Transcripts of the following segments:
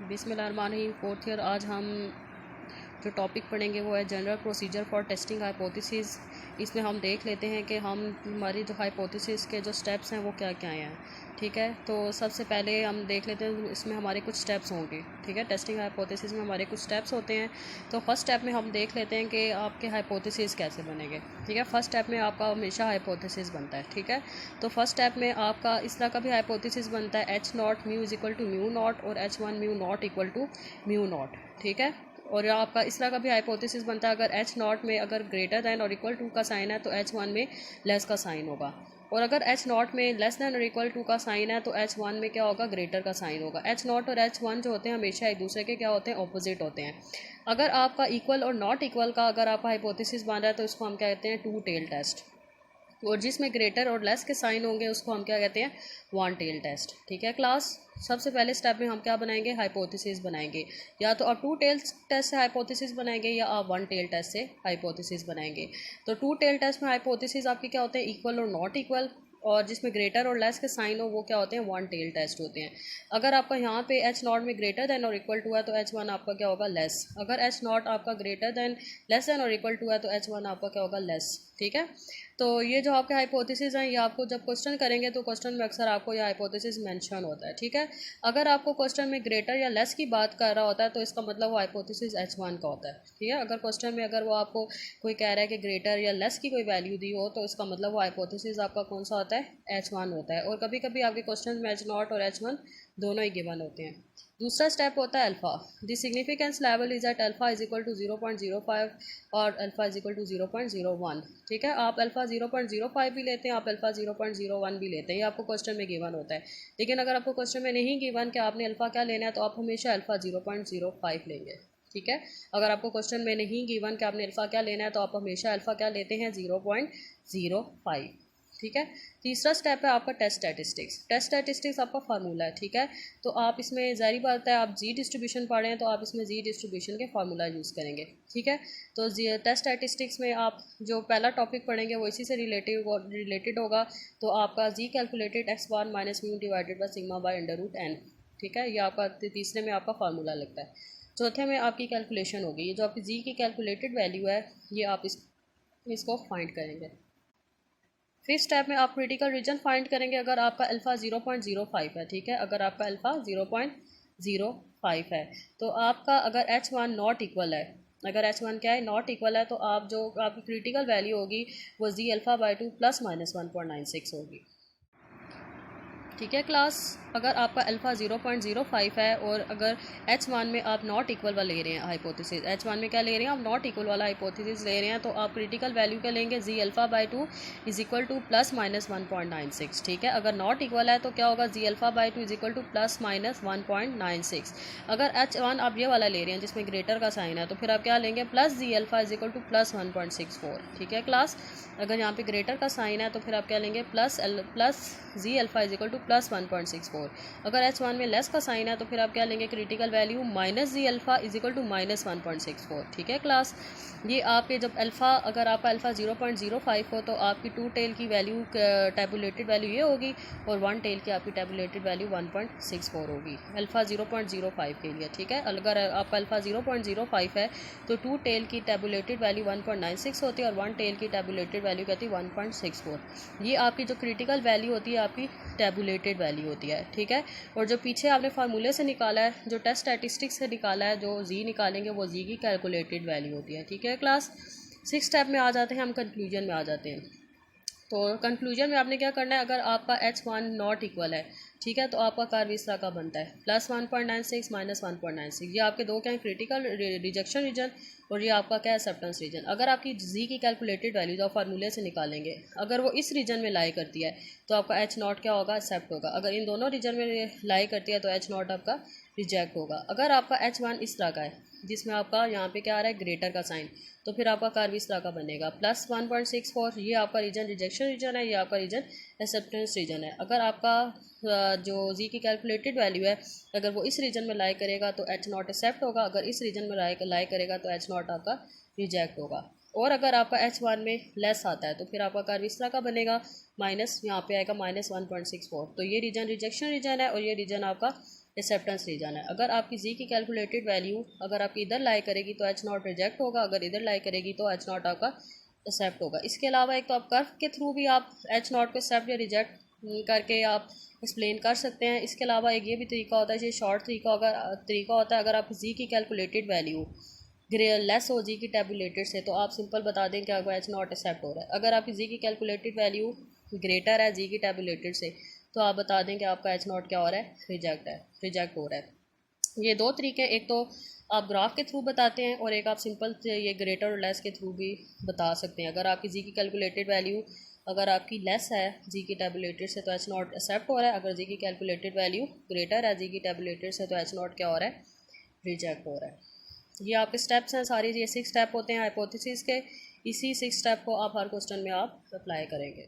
बिस्मिल्लाहिर्रहमानिर्रहीम। Fourth year. आज हम जो टॉपिक पढ़ेंगे वो है general procedure for testing hypothesis. इसमें हम देख लेते हैं कि हमारी जो हाइपोथेसिस के जो स्टेप्स हैं वो क्या क्या हैं। ठीक है, तो सबसे पहले हम देख लेते हैं इसमें हमारे कुछ स्टेप्स होंगे। ठीक है, टेस्टिंग हाइपोथेसिस में हमारे कुछ स्टेप्स होते हैं। तो फर्स्ट स्टेप में हम देख लेते हैं कि आपके हाइपोथेसिस कैसे बनेंगे। ठीक है, फर्स्ट स्टेप में आपका हमेशा हाइपोथेसिस बनता है। ठीक है, तो फर्स्ट स्टेप में आपका इस तरह का भी हाइपोथेसिस बनता है H naught mu is equal to mu naught और H one mu naught equal to mu naught. ठीक है, और आपका इस तरह का भी हाइपोथेसिस बनता है अगर एच नॉट में अगर ग्रेटर दैन और इक्वल टू का साइन है तो एच वन में लेस का साइन होगा, और अगर एच नॉट में लेस दैन और इक्वल टू का साइन है तो एच वन में क्या होगा, ग्रेटर का साइन होगा। एच नॉट और एच वन जो होते हैं हमेशा एक दूसरे के क्या होते हैं, ऑपोजिट होते हैं। अगर आपका इक्वल और नॉट इक्वल का अगर आपका हाइपोथेसिस बन रहा है तो इसको हम क्या कहते हैं, टू टेल टेस्ट। और जिसमें ग्रेटर और लेस के साइन होंगे उसको हम क्या कहते हैं, वन टेल टेस्ट। ठीक है क्लास, सबसे पहले स्टेप में हम क्या बनाएंगे, हाइपोथेसिस बनाएंगे। या तो आप टू टेल टेस्ट से हाइपोथेसिस बनाएंगे या आप वन टेल टेस्ट से हाइपोथेसिस बनाएंगे। तो टू टेल टेस्ट में हाइपोथेसिस आपके क्या होते हैं, इक्वल और नॉट इक्वल, और जिसमें ग्रेटर और लेस के साइन हो वो क्या होते हैं, वन टेल टेस्ट होते हैं। अगर आपका यहाँ पे एच नॉट में ग्रेटर दैन और इक्वल टू है तो एच वन आपका क्या होगा, लेस। अगर एच नॉट आपका ग्रेटर दैन लेस दैन और इक्वल टू है तो एच वन आपका क्या होगा, लेस। ठीक है, तो ये जो आपके हाइपोथेसिस हैं ये आपको जब क्वेश्चन करेंगे तो क्वेश्चन में अक्सर आपको ये हाइपोथेसिस मेंशन होता है। ठीक है, अगर आपको क्वेश्चन में ग्रेटर या लेस की बात कर रहा होता है तो इसका मतलब वो हाइपोथेसिस एच वन का होता है। ठीक है, अगर क्वेश्चन में अगर वो आपको कोई कह रहा है कि ग्रेटर या लेस की कोई वैल्यू दी हो तो इसका मतलब वो हाइपोथेसिस आपका कौन सा होता है, एच वन होता है। और कभी कभी आपके क्वेश्चन में एच नॉट और एच वन दोनों ही गिवन होते हैं। दूसरा स्टेप होता है alpha. The significance level is at alpha is equal to 0.05 और अल्फ़ा इज इक्वल टू 0.01। ठीक है, आप अल्फ़ा 0.05 भी लेते हैं, आप अल्फ़ा 0.01 भी लेते हैं, ये आपको क्वेश्चन में गिवन होता है। लेकिन अगर आपको क्वेश्चन में नहीं गिवन कि आपने अल्फ़ा क्या लेना है तो आप हमेशा अल्फ़ा 0.05 लेंगे। ठीक है, अगर आपको क्वेश्चन में नहीं गिवन कि आपने अल्फ़ा क्या लेना है तो आप हमेशा अल्फ़ा क्या लेते हैं, 0.05। ठीक है, तीसरा स्टेप है आपका टेस्ट स्टैटिस्टिक्स। टेस्ट स्टैटिस्टिक्स आपका फार्मूला है। ठीक है, तो आप इसमें ज़ाहिर बात है आप जी डिस्ट्रीब्यूशन पढ़े हैं तो आप इसमें जी डिस्ट्रीब्यूशन के फार्मूला यूज़ करेंगे। ठीक है, तो टेस्ट स्टैटिस्टिक्स में आप जो पहला टॉपिक पढ़ेंगे वो इसी से रिलेटेड होगा। तो आपका Z calculated X bar minus mu divided by sigma by under root N. ठीक है, ये आपका तीसरे में आपका फार्मूला लगता है। चौथे में आपकी कैलकुलेशन होगी, ये जो आपकी जी की कैलकुलेटेड वैल्यू है ये आप इसको फाइंड करेंगे। फिफ्थ स्टेप में आप क्रिटिकल रीजन फाइंड करेंगे अगर आपका अल्फ़ा 0.05 है। ठीक है, अगर आपका अल्फ़ा 0.05 है तो आपका अगर एच वन नॉट इक्वल है, अगर एच वन क्या है, नॉट इक्वल है, तो आप जो आपकी क्रिटिकल वैल्यू होगी वो Z alpha by two plus minus 1.96 होगी। ठीक है क्लास, अगर आपका अल्फ़ा 0.05 है और अगर एच वन में आप नॉट इक्वल वाला ले रहे हैं हाइपोथेसिस, एच वन में क्या ले रहे हैं, आप नॉट इक्वल वाला हाइपोथेसिस ले रहे हैं, तो आप क्रिटिकल वैल्यू क्या लेंगे, Z alpha by two is equal to plus minus 1.96। ठीक है, अगर नॉट इक्वल है तो क्या होगा, Z alpha by two is equal to plus minus 1.96। अगर एच वन आप ये वाला ले रहे हैं जिसमें ग्रेटर का साइन है तो फिर आप क्या लेंगे, plus Z alpha is equal to plus 1.64। ठीक है क्लास, अगर यहाँ पे ग्रेटर का साइन है तो फिर आप क्या लेंगे, plus Z alpha is equal to plus 1.64। अगर एच वन में लेस का साइन है तो फिर आप क्या लेंगे, critical value minus Z alpha is equal to minus 1.64। ठीक है क्लास, ये आपके जब अल्फ़ा अगर आपका अल्फ़ा 0.05 हो तो आपकी टू टेल की वैल्यू टैबुलेटेड वैल्यू ये होगी और वन टेल की आपकी टैबुलेटेड वैल्यू 1.64 होगी अल्फ़ा 0.05 के लिए। ठीक है, अगर आपका अल्फ़ा 0.05 है तो टू टेल की टैबुलेटेड वैल्यू 1.96 होती है और वन टेल की टैबुलेटेड वैल्यू कहती है 1.64। ये आपकी जो क्रिटिकल वैल्यू होती है आपकी टैबुलेटेड वैल्यू होती है। ठीक है, और जो पीछे आपने फार्मूले से निकाला है, जो टेस्ट स्टैटिस्टिक्स से निकाला है, जो जी निकालेंगे वो जी की कैलकुलेटेड वैल्यू होती है। ठीक है क्लास, सिक्स स्टेप में आ जाते हैं हम, कंक्लूजन में आ जाते हैं। तो कंक्लूजन में आपने क्या करना है, अगर आपका एच वन नॉट इक्वल है, ठीक है, तो आपका कर्व इस तरह का बनता है, प्लस 1.96 माइनस 1.96। ये आपके दो क्या है, क्रिटिकल रिजेक्शन रीजन और ये आपका क्या है, एक्सेप्टेंस रीजन। अगर आपकी जी की कैलकुलेटेड वैल्यू जो फार्मूले से निकालेंगे अगर वो इस रीजन में लाई करती है तो आपका एच नॉट क्या होगा, एक्सेप्ट होगा। अगर इन दोनों रीजन में लाई करती है तो एच नॉट आपका रिजेक्ट होगा। अगर आपका एच वन इस तरह का है जिसमें आपका यहाँ पे क्या आ रहा है, ग्रेटर का साइन, तो फिर आपका कर्व इस तरह का बनेगा, प्लस 1.64। ये आपका रीजन रिजेक्शन रीजन है, ये आपका रीजन एक्सेप्टेंस रीजन है। अगर आपका जो जी की कैलकुलेटेड वैल्यू है अगर वो इस रीजन में लाई करेगा तो एच नॉट एक्सेप्ट होगा, अगर इस रीजन में लाई करेगा तो एच नॉट आपका रिजेक्ट होगा। और अगर आपका H1 में लेस आता है तो फिर आपका कर्व इस तरह का बनेगा, माइनस यहाँ पे आएगा -1.64। तो ये रीजन रिजेक्शन रीजन है और ये रीजन आपका एक्सेप्टेंस रीजन है। अगर आपकी जी की कैलकुलेटेड वैल्यू अगर आपकी इधर लाई करेगी तो H0 रिजेक्ट होगा, अगर इधर लाई करेगी तो H0 आपका एक्सेप्ट होगा। इसके अलावा एक तो आप कर्व के थ्रू भी आप H0 को एक्सेप्ट या रिजेक्ट करके आप एक्सप्लेन कर सकते हैं। इसके अलावा एक ये भी तरीका होता है, ये शॉर्ट तरीका होता है। अगर आप जी की कैलकुलेटेड वैल्यू लेस हो जी की टैबुलेटेड से तो आप सिंपल बता दें कि आपको H0 एक्सेप्ट हो रहा है। अगर आपकी जी की कैलकुलेटेड वैल्यू ग्रेटर है जी की टैबुलेटेड से तो आप बता दें कि आपका H0 क्या हो रहा है, रिजेक्ट हो रहा है। ये दो तरीके, एक तो आप ग्राफ के थ्रू बताते हैं और एक आप सिंपल ये ग्रेटर और लेस के थ्रू भी बता सकते हैं। अगर आपकी जी की कैलकुलेटेड वैल्यू अगर आपकी लेस है जी की टैबुलेटेड से तो H0 एक्सेप्ट हो रहा है, अगर जी की कैलकुलेटेड वैल्यू ग्रेटर है जी की टैबुलेटेड से तो H0 क्या हो रहा है, रिजेक्ट हो रहा है। ये आपके स्टेप्स हैं सारी, ये 6 स्टेप होते हैं हाइपोथेसिस के। इसी 6 स्टेप को आप हर क्वेश्चन में आप अप्लाई करेंगे।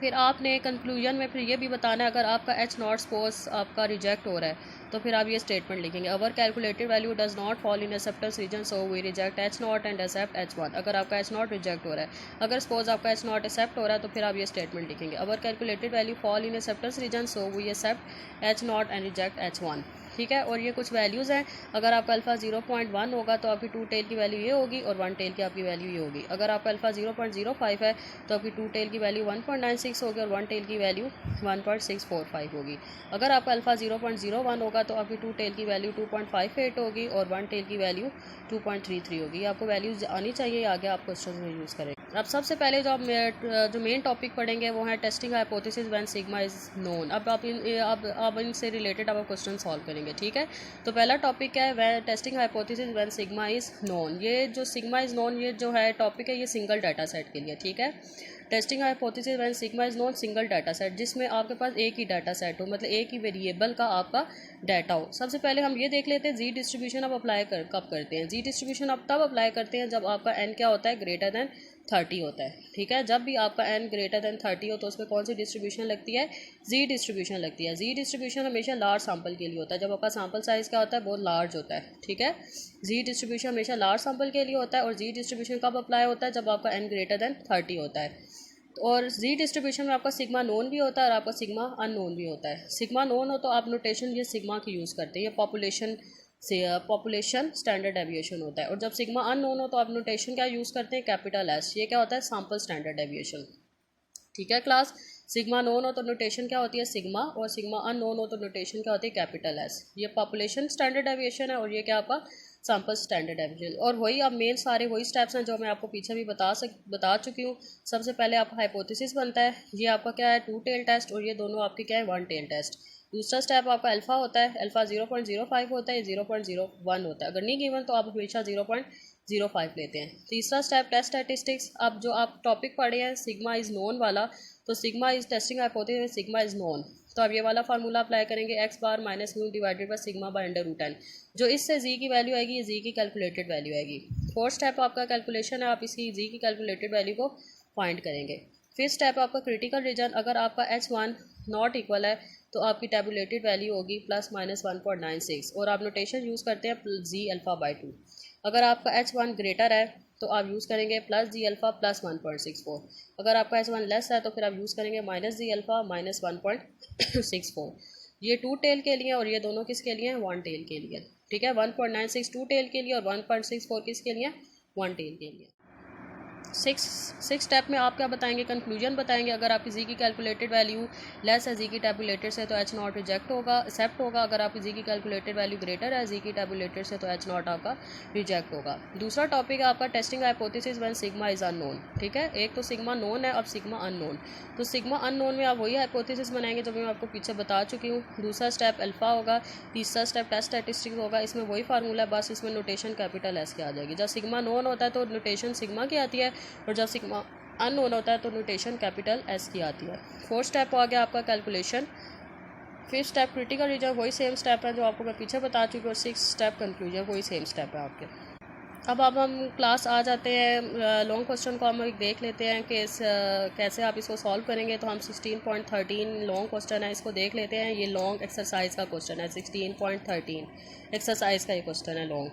फिर आपने कंक्लूजन में फिर ये भी बताना है, अगर आपका H0 सपोज आपका रिजेक्ट हो रहा है तो फिर आप ये स्टेटमेंट लिखेंगे, our calculated value does not fall in acceptance region so we reject H0 and accept H1। अगर आपका H0 रिजेक्ट हो रहा है, अगर सपोज आपका H0 एक्सेप्ट हो रहा है तो फिर आप ये स्टेटमेंट लिखेंगे, our calculated value fall in acceptance region so we accept H0 and reject H1। ठीक है, और ये कुछ वैल्यूज़ हैं। अगर आपका अल्फ़ा 0.1 होगा तो आपकी 2 टेल की वैल्यू ये होगी और 1 टेल की आपकी वैल्यू ये होगी। अगर आपका अल्फ़ा 0.05 है तो आपकी 2 टेल की वैल्यू 1.96 होगी और 1 टेल की वैल्यू 1.645 होगी। अगर आपका अल्फ़ा 0.01 होगा तो आपकी 2 टेल की वैल्यू 2.58 होगी और 1 टेल की वैल्यू 2.33 होगी। आपको वैल्यूज़ आनी चाहिए, आगे आप क्वेश्चन में यूज़ करें। अब सबसे पहले जो मेन टॉपिक पढ़ेंगे वो है testing hypothesis when sigma is known. अब इनसे रिलेटेड आप क्वेश्चन सॉल्व करेंगे। ठीक है, तो पहला टॉपिक है वह testing hypothesis when sigma is known. ये जो सिग्मा इज़ नोन ये जो है टॉपिक है ये सिंगल डाटा सेट के लिए। ठीक है, testing hypothesis when sigma is known single data set, जिसमें आपके पास एक ही डाटा सेट हो, मतलब एक ही वेरिएबल का आपका डाटा हो। सबसे पहले हम ये देख लेते हैं जी डिस्ट्रीब्यूशन आप अप्लाई कब करते हैं। जी डिस्ट्रीब्यूशन आप तब अप्लाई करते हैं जब आपका एन क्या होता है, ग्रेटर दैन 30 होता है। ठीक है, जब भी आपका एन ग्रेटर दैन 30 हो तो उसमें कौन सी डिस्ट्रीब्यूशन लगती है, जी डिस्ट्रीब्यूशन लगती है। जी डिस्ट्रीब्यूशन हमेशा लार्ज सैंपल के लिए होता है, जब आपका सैंपल साइज़ क्या होता है, बहुत लार्ज होता है। ठीक है, जी डिस्ट्रीब्यूशन हमेशा लार्ज सैंपल के लिए होता है। और जी डिस्ट्रीब्यूशन कब अप्लाई होता है, जब आपका एन ग्रेटर दैन 30 होता है। और जी डिस्ट्रीब्यूशन में आपका सिग्मा नोन भी होता है और आपका सिग्मा अननोन भी होता है। सिग्मा नोन हो तो आप नोटेशन ये सिग्मा की यूज़ करते हैं, ये पॉपुलेशन स्टैंडर्ड डेविएशन होता है। और जब सिग्मा अननोन हो तो आप नोटेशन क्या यूज़ करते हैं, कैपिटल एस। ये क्या होता है, सैंपल स्टैंडर्ड डेविएशन। ठीक है क्लास, सिग्मा नोन हो तो नोटेशन क्या होती है, सिग्मा, और सिग्मा अननोन हो तो नोटेशन क्या होती है, कैपिटल एस। ये पॉपुलेशन स्टैंडर्ड डेविएशन है और ये क्या आपका सैंपल स्टैंडर्ड डेविएशन। और वही अब मेन सारे वही स्टेप्स हैं जो मैं आपको पीछे भी बता चुकी हूँ। सबसे पहले आपका हाइपोथेसिस बनता है, ये आपका क्या है 2 टेल टेस्ट, और ये दोनों आपके क्या है 1 टेल टेस्ट। दूसरा स्टेप आपका अल्फ़ा होता है, अल्फ़ा 0.05 होता है, 0.01 होता है। अगर नहीं गिवन तो आप हमेशा 0.05 लेते हैं। तीसरा स्टेप टेस्ट स्टैटिस्टिक्स। अब जो आप टॉपिक पढ़े हैं सिग्मा इज़ नोन वाला, तो sigma is testing hypothesis, sigma is known, तो आप ये वाला फार्मूला अप्लाई करेंगे, x bar minus mu divided by sigma bye √n। जो इससे जी की वैल्यू आएगी ये जी की कैलकुलेटेड वैल्यू आएगी। फोर्थ स्टेप आपका कैलकुलेशन है, आप इसकी जी की कैलकुलेटेड वैल्यू को फाइंड करेंगे। फिफ्थ स्टेप आपका क्रिटिकल रीजन। अगर आपका H1 नॉट इक्वल है तो आपकी टैबुलेटेड वैल्यू होगी ±1.96 और आप नोटेशन यूज़ करते हैं जी अल्फ़ा बाई 2। अगर आपका H1 ग्रेटर है तो आप यूज़ करेंगे +जी अल्फ़ा +1.64। अगर आपका H1 लेस है तो फिर आप यूज़ करेंगे -जी अल्फ़ा -1.64। ये 2 टेल के लिए और ये दोनों किसके लिए हैं, 1 टेल के लिए। ठीक है, 1.96 2 टेल के लिए और 1.64 किसके लिए, 1 टेल के लिए। सिक्स स्टेप में आप क्या बताएंगे, कंक्लूजन बताएंगे। अगर आपकी जी की कैलकुलेटेड वैल्यू लेस है जी की टैबुलेटेड से तो H0 रिजेक्ट होगा, एक्सेप्ट होगा। अगर आपकी जी की कैलकुलेटेड वैल्यू ग्रेटर है जी की टैबुलेटेड से तो H0 आपका रिजेक्ट होगा। दूसरा टॉपिक है आपका testing hypothesis when sigma is unknown. ठीक है, एक तो सिग्मा नोन है, अब सिग्मा अननोन। तो सिग्मा अननोन में आप वही हाइपोथेसिस बनाएंगे जो मैं आपको पीछे बता चुकी हूँ। दूसरा स्टेप अल्फ़ा होगा, तीसरा स्टेप टेस्ट स्टैटिस्टिक्स होगा। इसमें वही फार्मूला है, बस इसमें नोटेशन कैपिटल एस की आ जाएगी। जब सिग्मा नोन होता है तो नोटेशन सिग्मा की आती है और जब सिग्मा अननोन होता है तो नोटेशन कैपिटल एस की आती है। फोर्थ स्टेप आ गया आपका calculation. Fifth step critical reason, वही सेम स्टेप है जो आपको मैं पीछे बता चुकी हूँ। और सिक्स स्टेप कंक्लूजन, वही सेम स्टेप है आपके। अब हम क्लास आ जाते हैं लॉन्ग क्वेश्चन को हम देख लेते हैं कि कैसे आप इसको सॉल्व करेंगे। तो हम 16.13 लॉन्ग क्वेश्चन है, इसको देख लेते हैं। ये लॉन्ग एक्सरसाइज का क्वेश्चन है, 16.13 एक्सरसाइज का ये क्वेश्चन है long.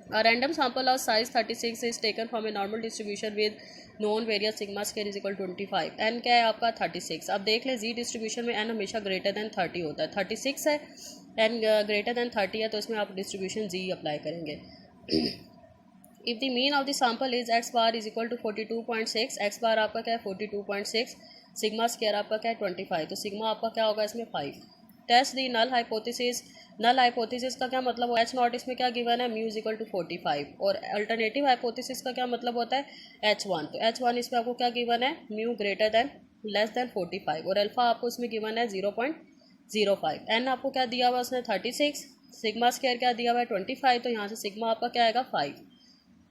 A random sample of size 36 is taken from a normal distribution with known various sigma square is equal to 25. n क्या है आपका 36. अब देख लें z डिस्ट्रीब्यूशन में n हमेशा ग्रेटर दैन 30 होता है. 36 है, n ग्रेटर दैन 30 है, तो इसमें आप डिस्ट्रीब्यूशन z अप्लाई करेंगे. If the mean of the sample is x bar is equal to 42.6, x bar आपका क्या है 42.6, सिग्मा स्क्वायर आपका क्या है 25, तो सिग्मा आपका क्या होगा इसमें 5. टेस्ट दी नल हाइपोथेसिस. नल हाइपोथेसिस का क्या मतलब है, एच नॉट इसमें क्या गिवन है म्यू इज इक्वल टू 45, और अल्टरनेटिव हाइपोथेसिस का क्या मतलब होता है h1, तो h1 इसमें आपको क्या गिवन है mu greater than less than 45, और अल्फा आपको इसमें गिवन है 0.05. एन आपको क्या दिया हुआ है उसने 36, सिग्मा स्क्वायर क्या दिया हुआ है 25, तो यहाँ से सिग्मा आपका क्या आएगा 5.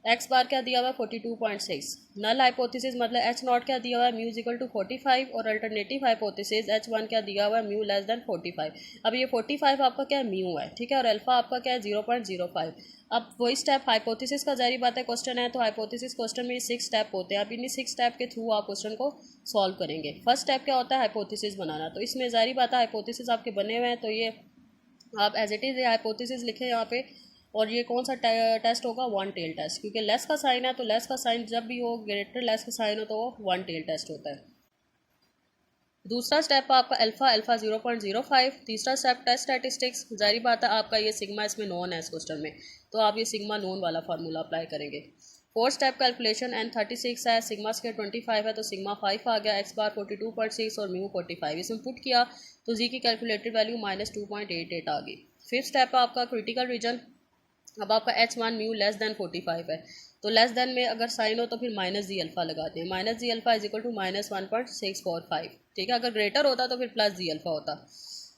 एक्स बार क्या दिया हुआ है 42.6. नल हाइपोथेसिस मतलब एच नॉट क्या दिया हुआ है म्यू इक्वल टू 45, और अल्टरनेटिव हाइपोथेसिस एच1 क्या दिया हुआ है म्यू लेस देन 45. अब ये 45 आपका क्या है म्यू है, ठीक है, और अल्फा आपका क्या है 0.05. अब वही स्टेप हाइपोथेसिस का जारी बात है क्वेश्चन है, तो हाइपोथेसिस क्वेश्चन में 6 स्टेप होते हैं. अब इन्हीं 6 स्टेप के थ्रू आप क्वेश्चन को सॉल्व करेंगे. फर्स्ट स्टेप क्या होता है हाइपोथेसिस बनाना, तो इसमें जारी बात है हाइपोथेसिस आपके बने हुए हैं, तो ये आप एज इट इज़ हाइपोथेसिस लिखें यहाँ पे. और ये कौन सा टेस्ट होगा, वन टेल टेस्ट, क्योंकि लेस का साइन है, तो लेस का साइन जब भी हो ग्रेटर लेस का साइन हो तो वो वन टेल टेस्ट होता है. दूसरा स्टेप आपका अल्फा 0.05. तीसरा स्टेप टेस्ट स्टैटिस्टिक्स. जारी बात है आपका ये सिग्मा इसमें नोन है इस क्वेश्चन में, तो आप ये सिग्मा नोन वाला फार्मूला अप्लाई करेंगे. Fourth step calculation. एन 36 है, सिग्मा स्क्वायर 25 है, तो सिग्मा 5 आ गया. एक्स बार 42.6 और म्यू 45, इसमें पुट किया तो जी की कैलकुलेटेड वैल्यू -2.88 आ गई. फिफ्थ स्टेप आपका क्रिटिकल रीजन. अब आपका h1 म्यू लेस दैन 45 है, तो लेस दैन में अगर साइन हो तो फिर माइनस जी अल्फा लगाते हैं. Minus ji alpha is equal to -1.645, ठीक है. अगर ग्रेटर होता तो फिर प्लस जी अल्फा होता,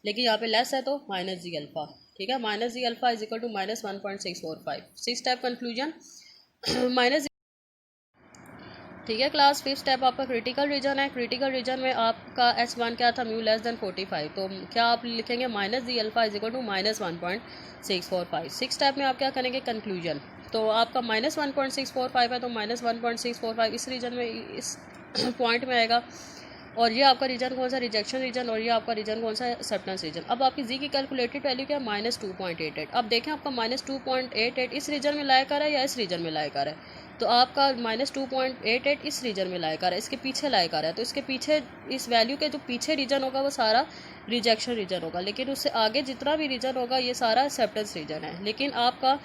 लेकिन यहाँ पे लेस है तो माइनस जी अल्फा, ठीक है. Minus ji alpha is equal to -1.645. Six step conclusion minus, ठीक है क्लास. फिफ्थ स्टेप आपका क्रिटिकल रीजन है. क्रिटिकल रीजन में आपका h1 क्या था म्यू लेस दैन 45, तो क्या आप लिखेंगे minus ji alpha is equal to -1.645. Six step में आप क्या करेंगे कंक्लूजन, तो आपका -1.645 है, तो -1.645 इस रीजन में इस पॉइंट में आएगा, और ये आपका रीजन कौन सा रिजेक्शन रीजन, और ये आपका रीजन कौन सा एक्सेप्टेंस रीजन. अब आपकी जी की कैलकुलेटेड वैल्यू क्या है -2.88. अब देखें आपका -2.88 इस रीजन में लाया कर है या इस रीजन में लाया कर है, तो आपका -2.88 इस रीजन में लाया कर है, इसके पीछे लाया कर है, तो इसके पीछे इस वैल्यू के जो पीछे रीजन होगा वो सारा रिजेक्शन रीजन होगा, लेकिन उससे आगे जितना भी रीजन होगा ये सारा एक्सेप्टेंस रीजन है. लेकिन आपका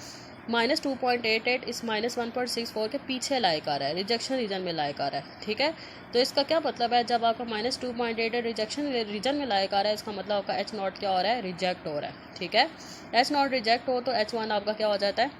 -2.88 इस -1.64 के पीछे लायक आ रहा है, रिजेक्शन रीजन में लायक आ रहा है, ठीक है. तो इसका क्या मतलब है, जब आपका -2.88 रिजेक्शन रीजन में लायक आ रहा है, इसका मतलब आपका एच नॉट क्या हो रहा है रिजेक्ट हो रहा है, ठीक है. एच नॉट रिजेक्ट हो तो h1 आपका क्या हो जाता है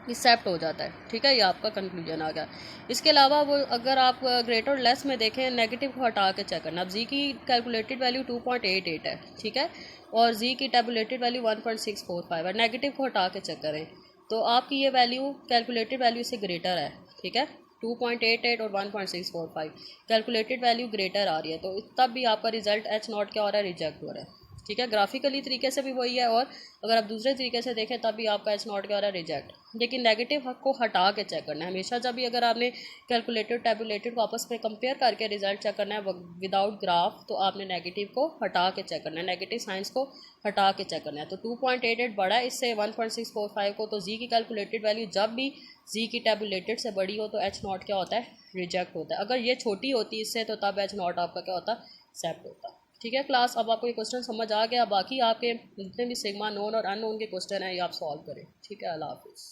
एक्सेप्ट हो जाता है, ठीक है. ये आपका कंक्लूजन आ गया. इसके अलावा वो अगर आप ग्रेटर और लेस में देखें नेगेटिव को हटा के चेक करना. अब जी की कैलकुलेटेड वैल्यू 2.88 है, ठीक है, और जी की टैबुलेटेड वैल्यू 1.645 है. नेगेटिव को हटा के चेक करें तो आपकी ये वैल्यू कैलकुलेटेड वैल्यू से ग्रेटर है, ठीक है. 2.88 और 1.645 कैलकुलेटेड वैल्यू ग्रेटर आ रही है, तो तब भी आपका रिजल्ट एच नॉट क्या हो रहा है रिजेक्ट हो रहा है, ठीक है. ग्राफिकली तरीके से भी वही है, और अगर आप दूसरे तरीके से देखें तब भी आपका एच नॉट क्या हो रहा है रिजेक्ट. लेकिन नेगेटिव को हटा के चेक करना है हमेशा. जब भी अगर आपने कैलकुलेटेड टैबुलेटेड को आपस में कंपेयर करके रिजल्ट चेक करना है विदाउट ग्राफ, तो आपने नेगेटिव को हटा के चेक करना है, नेगेटिव साइंस को हटा के चेक करना है. तो 2.88 बड़ा है इससे 1.645 को, तो जी की कैलकुलेटेड वैल्यू जब भी जी की टैबुलेटेड से बड़ी हो तो एच नॉट क्या होता है रिजेक्ट होता है. अगर ये छोटी होती इससे तो तब एच नॉट आपका क्या होता एक्सेप्ट होता. ठीक है क्लास, अब आपको ये क्वेश्चन समझ आ गया. बाकी आपके जितने भी सिग्मा नोन और अननोन के क्वेश्चन हैं ये आप सॉल्व करें. ठीक है, अल्लाह हाफिज़.